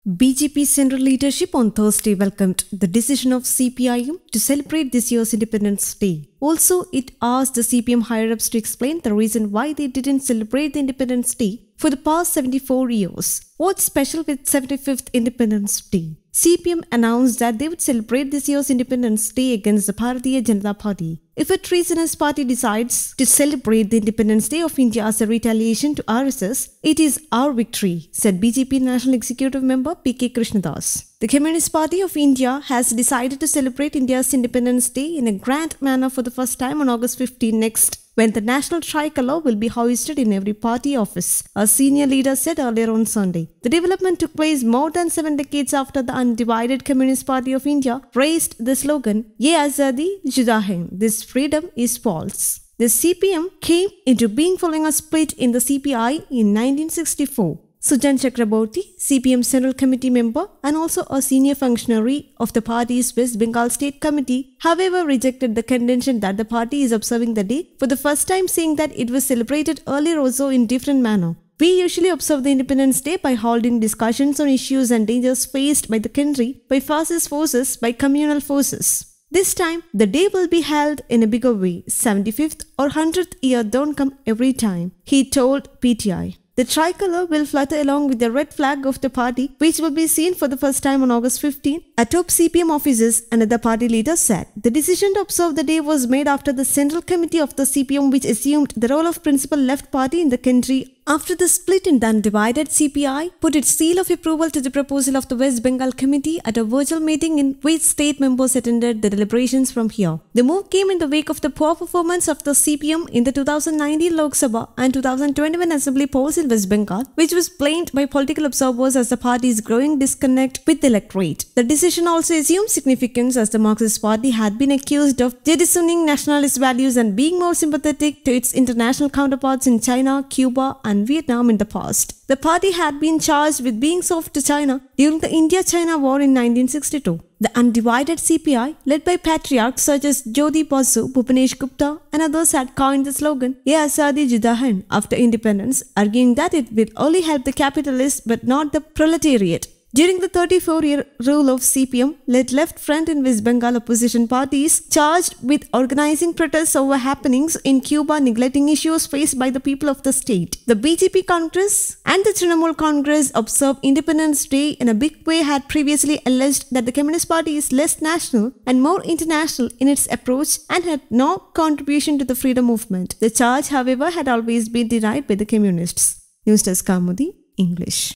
BJP central leadership on Thursday welcomed the decision of CPIM to celebrate this year's Independence Day. Also, it asked the CPM higher-ups to explain the reason why they didn't celebrate the Independence Day for the past 74 years. What's special with 75th Independence Day? CPM announced that they would celebrate this year's Independence Day against the Bharatiya Janata Party. If a treasonous party decides to celebrate the Independence Day of India as a retaliation to RSS, it is our victory, said BJP National Executive Member P.K. Krishnadas. The Communist Party of India has decided to celebrate India's Independence Day in a grand manner for the first time on August 15 next, when the national tricolour will be hoisted in every party office, a senior leader said earlier on Sunday. The development took place more than 7 decades after the undivided Communist Party of India raised the slogan, Ye Azadi Juda Hai, this freedom is false. The CPM came into being following a split in the CPI in 1964. Sujan Chakraborty, CPM Central Committee member and also a senior functionary of the party's West Bengal State Committee, however, rejected the contention that the party is observing the day for the first time, saying that it was celebrated earlier also in different manner. We usually observe the Independence Day by holding discussions on issues and dangers faced by the country, by fascist forces, by communal forces. This time, the day will be held in a bigger way. 75th or 100th year don't come every time, he told PTI. The tricolour will flutter along with the red flag of the party, which will be seen for the first time on August 15. A top CPM officers and other party leaders said the decision to observe the day was made after the Central Committee of the CPM, which assumed the role of principal left party in the country after the split in the undivided CPI, put its seal of approval to the proposal of the West Bengal Committee at a virtual meeting in which state members attended the deliberations from here. The move came in the wake of the poor performance of the CPM in the 2019 Lok Sabha and 2021 Assembly polls in West Bengal, which was blamed by political observers as the party's growing disconnect with the electorate. The decision also assumed significance as the Marxist Party had been accused of jettisoning nationalist values and being more sympathetic to its international counterparts in China, Cuba, and Vietnam in the past. The party had been charged with being soft to China during the India-China War in 1962. The undivided CPI, led by patriarchs such as Jyoti Basu, Bhupanesh Gupta and others, had coined the slogan Ye Azadi Juda Hai after independence, arguing that it will only help the capitalists but not the proletariat. During the 34-year rule of CPM, led Left Front and West Bengal opposition parties charged with organizing protests over happenings in Cuba, neglecting issues faced by the people of the state. The BJP Congress and the Trinamool Congress observed Independence Day in a big way had previously alleged that the Communist Party is less national and more international in its approach and had no contribution to the freedom movement. The charge, however, had always been denied by the communists. News Desk Kaumudy, English.